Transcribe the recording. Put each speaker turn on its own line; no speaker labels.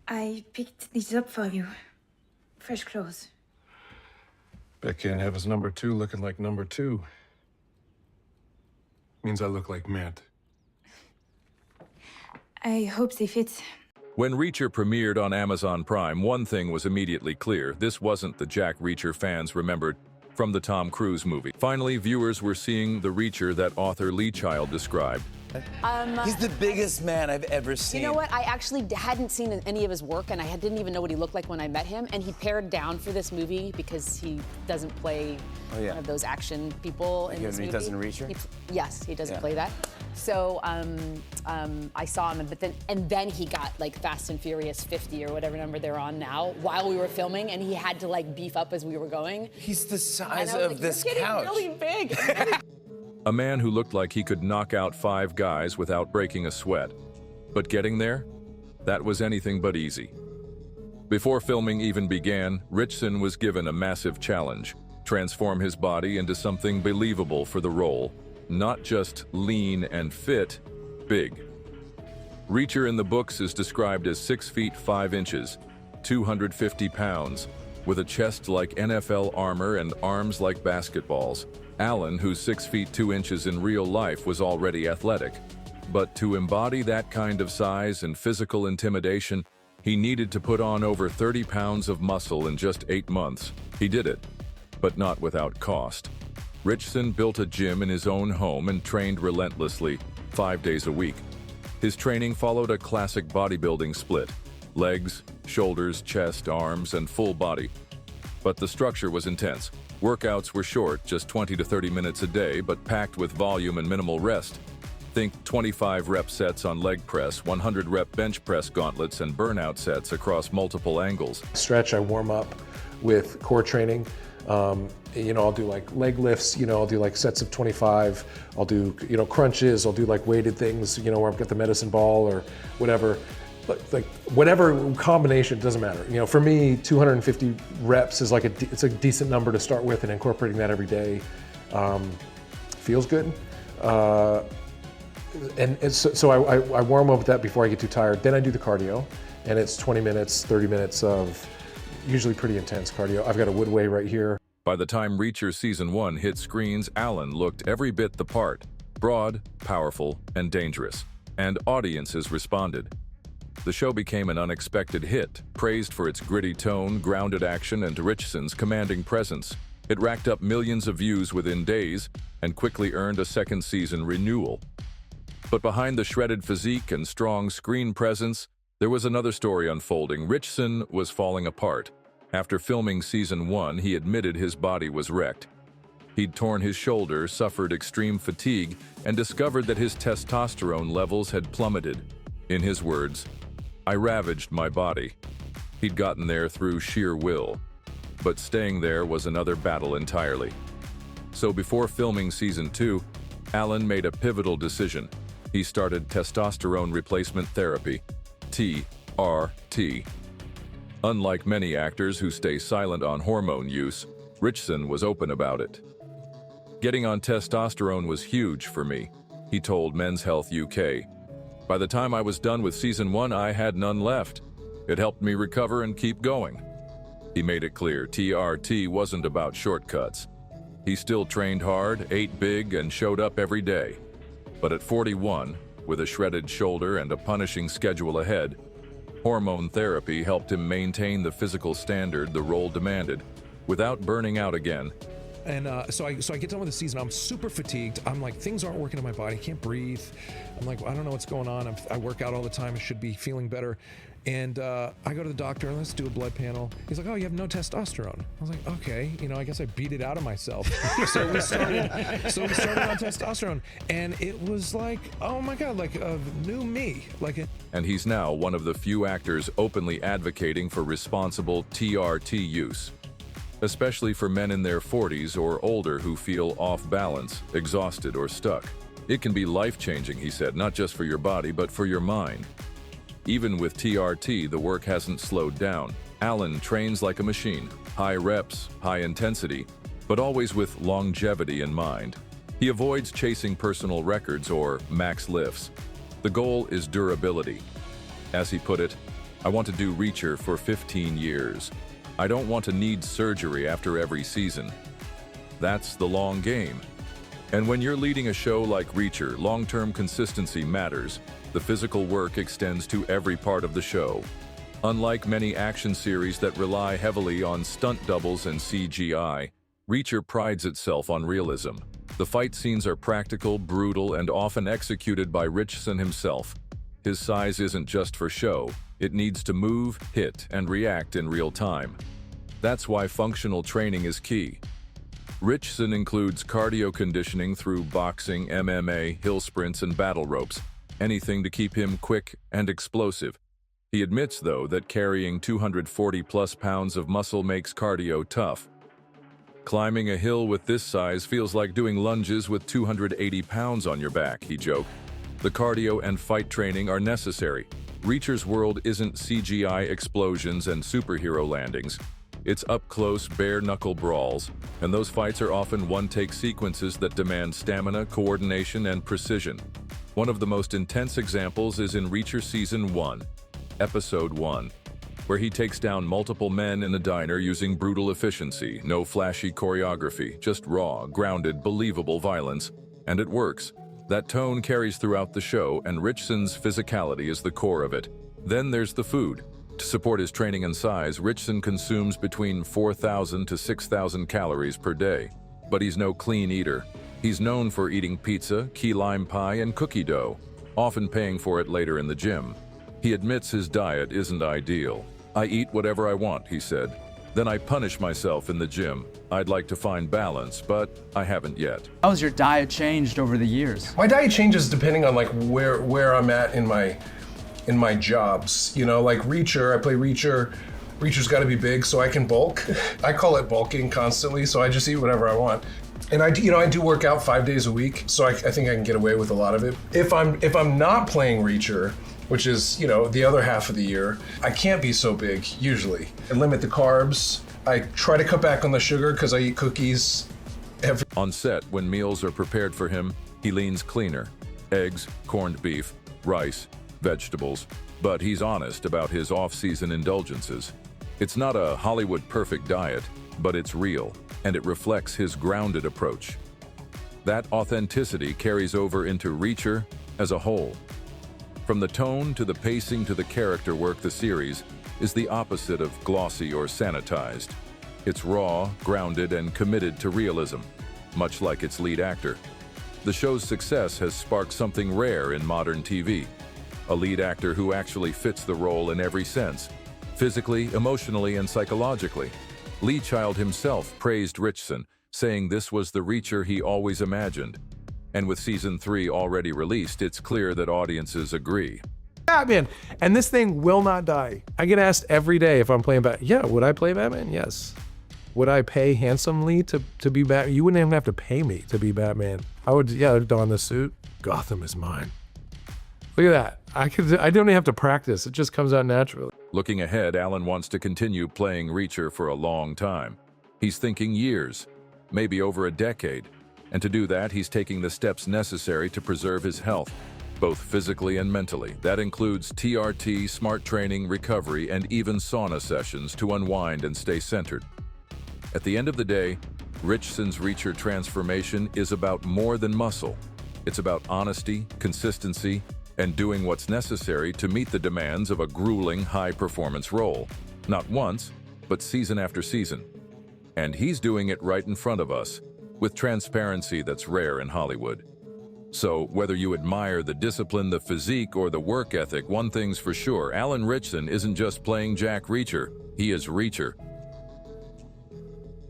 I picked these up for you. Fresh clothes.
Bet can't have his number 2 looking like number 2. Means I look like Matt.
I hope they fit.
When Reacher premiered on Amazon Prime, one thing was immediately clear. This wasn't the Jack Reacher fans remembered from the Tom Cruise movie. Finally, viewers were seeing the Reacher that author Lee Child described.
He's the biggest man I've ever seen.
You know what? I actually hadn't seen any of his work, and I didn't even know what he looked like when I met him. And he pared down for this movie because he doesn't play one of those action people in this movie.
He doesn't Reacher?
Yes, he doesn't play that. So I saw him, and then he got like Fast and Furious 50 or whatever number they're on now while we were filming, and he had to like beef up as we were going.
He's the size of this couch.
You're getting really big.
A man who looked like he could knock out 5 guys without breaking a sweat. But getting there? That was anything but easy. Before filming even began, Ritchson was given a massive challenge: transform his body into something believable for the role, not just lean and fit, big. Reacher in the books is described as 6 feet 5 inches, 250 pounds, with a chest like NFL armor and arms like basketballs. Alan, who's 6 feet 2 inches in real life, was already athletic. But to embody that kind of size and physical intimidation, he needed to put on over 30 pounds of muscle in just 8 months. He did it, but not without cost. Ritchson built a gym in his own home and trained relentlessly, 5 days a week. His training followed a classic bodybuilding split: legs, shoulders, chest, arms, and full body. But the structure was intense. Workouts were short, just 20 to 30 minutes a day, but packed with volume and minimal rest. Think 25 rep sets on leg press, 100 rep bench press gauntlets, and burnout sets across multiple angles.
Stretch, I warm up with core training. I'll do like leg lifts, I'll do like sets of 25. I'll do, crunches. I'll do like weighted things, where I've got the medicine ball or whatever. Like whatever combination, doesn't matter. For me, 250 reps is it's a decent number to start with, and incorporating that every day feels good. So I warm up with that before I get too tired. Then I do the cardio, and it's 20 minutes, 30 minutes of usually pretty intense cardio. I've got a Woodway right here.
By the time Reacher Season 1 hit screens, Alan looked every bit the part: broad, powerful, and dangerous. And audiences responded. The show became an unexpected hit, praised for its gritty tone, grounded action, and Ritchson's commanding presence. It racked up millions of views within days and quickly earned a second season renewal. But behind the shredded physique and strong screen presence, there was another story unfolding. Ritchson was falling apart. After filming Season 1, he admitted his body was wrecked. He'd torn his shoulder, suffered extreme fatigue, and discovered that his testosterone levels had plummeted. In his words, "I ravaged my body." He'd gotten there through sheer will, but staying there was another battle entirely. So before filming Season 2, Alan made a pivotal decision. He started testosterone replacement therapy, TRT. Unlike many actors who stay silent on hormone use, Ritchson was open about it. "Getting on testosterone was huge for me," he told Men's Health UK. "By the time I was done with Season 1, I had none left. It helped me recover and keep going." He made it clear TRT wasn't about shortcuts. He still trained hard, ate big, and showed up every day. But at 41, with a shredded shoulder and a punishing schedule ahead, hormone therapy helped him maintain the physical standard the role demanded, without burning out again.
And so I get done with the season. I'm super fatigued. I'm like, things aren't working in my body. I can't breathe. I'm like, I don't know what's going on. I work out all the time. I should be feeling better. And I go to the doctor and let's do a blood panel. He's like, "Oh, you have no testosterone." I was like, "Okay, I guess I beat it out of myself." so we started on testosterone, and it was like, oh my God, like a new me.
And he's now one of the few actors openly advocating for responsible TRT use, especially for men in their 40s or older who feel off balance, exhausted, or stuck. "It can be life-changing," he said, "not just for your body, but for your mind." Even with TRT, the work hasn't slowed down. Alan trains like a machine, high reps, high intensity, but always with longevity in mind. He avoids chasing personal records or max lifts. The goal is durability. As he put it, I want to do Reacher for 15 years. I don't want to need surgery after every season. That's the long game. And when you're leading a show like Reacher, long-term consistency matters. The physical work extends to every part of the show. Unlike many action series that rely heavily on stunt doubles and CGI, Reacher prides itself on realism. The fight scenes are practical, brutal, and often executed by Ritchson himself. His size isn't just for show. It needs to move, hit, and react in real time. That's why functional training is key. Ritchson includes cardio conditioning through boxing, MMA, hill sprints, and battle ropes, anything to keep him quick and explosive. He admits, though, that carrying 240-plus pounds of muscle makes cardio tough. Climbing a hill with this size feels like doing lunges with 280 pounds on your back, he joked. The cardio and fight training are necessary. Reacher's world isn't CGI explosions and superhero landings. It's up-close, bare-knuckle brawls, and those fights are often one-take sequences that demand stamina, coordination, and precision. One of the most intense examples is in Reacher Season 1, Episode 1, where he takes down multiple men in a diner using brutal efficiency, no flashy choreography, just raw, grounded, believable violence. And it works. That tone carries throughout the show, and Ritchson's physicality is the core of it. Then there's the food. To support his training and size, Ritchson consumes between 4,000 to 6,000 calories per day. But he's no clean eater. He's known for eating pizza, key lime pie, and cookie dough, often paying for it later in the gym. He admits his diet isn't ideal. "I eat whatever I want," he said. "Then I punish myself in the gym. I'd like to find balance, but I haven't yet."
How has your diet changed over the years?
My diet changes depending on like where I'm at in my jobs. You know, like Reacher, I play Reacher. Reacher's got to be big so I can bulk. I call it bulking constantly, so I just eat whatever I want. And I do work out 5 days a week, so I think I can get away with a lot of it. If I'm not playing Reacher, which is, the other half of the year, I can't be so big, usually. I limit the carbs. I try to cut back on the sugar because I eat cookies every...
On set, when meals are prepared for him, he leans cleaner. Eggs, corned beef, rice, vegetables. But he's honest about his off-season indulgences. It's not a Hollywood perfect diet, but it's real, and it reflects his grounded approach. That authenticity carries over into Reacher as a whole. From the tone to the pacing to the character work, the series is the opposite of glossy or sanitized. It's raw, grounded, and committed to realism, much like its lead actor. The show's success has sparked something rare in modern TV, a lead actor who actually fits the role in every sense, physically, emotionally, and psychologically. Lee Child himself praised Ritchson, saying this was the Reacher he always imagined. And with Season 3 already released, it's clear that audiences agree.
Batman, and this thing will not die. I get asked every day if I'm playing Batman. Yeah, would I play Batman? Yes. Would I pay handsomely to be Batman? You wouldn't even have to pay me to be Batman. I'd don the suit. Gotham is mine. Look at that. I don't even have to practice. It just comes out naturally.
Looking ahead, Alan wants to continue playing Reacher for a long time. He's thinking years, maybe over a decade. And to do that, he's taking the steps necessary to preserve his health, both physically and mentally. That includes TRT, smart training, recovery, and even sauna sessions to unwind and stay centered. At the end of the day, Ritchson's Reacher transformation is about more than muscle. It's about honesty, consistency, and doing what's necessary to meet the demands of a grueling, high-performance role. Not once, but season after season. And he's doing it right in front of us, with transparency that's rare in Hollywood. So, whether you admire the discipline, the physique, or the work ethic, one thing's for sure, Alan Ritchson isn't just playing Jack Reacher, he is Reacher.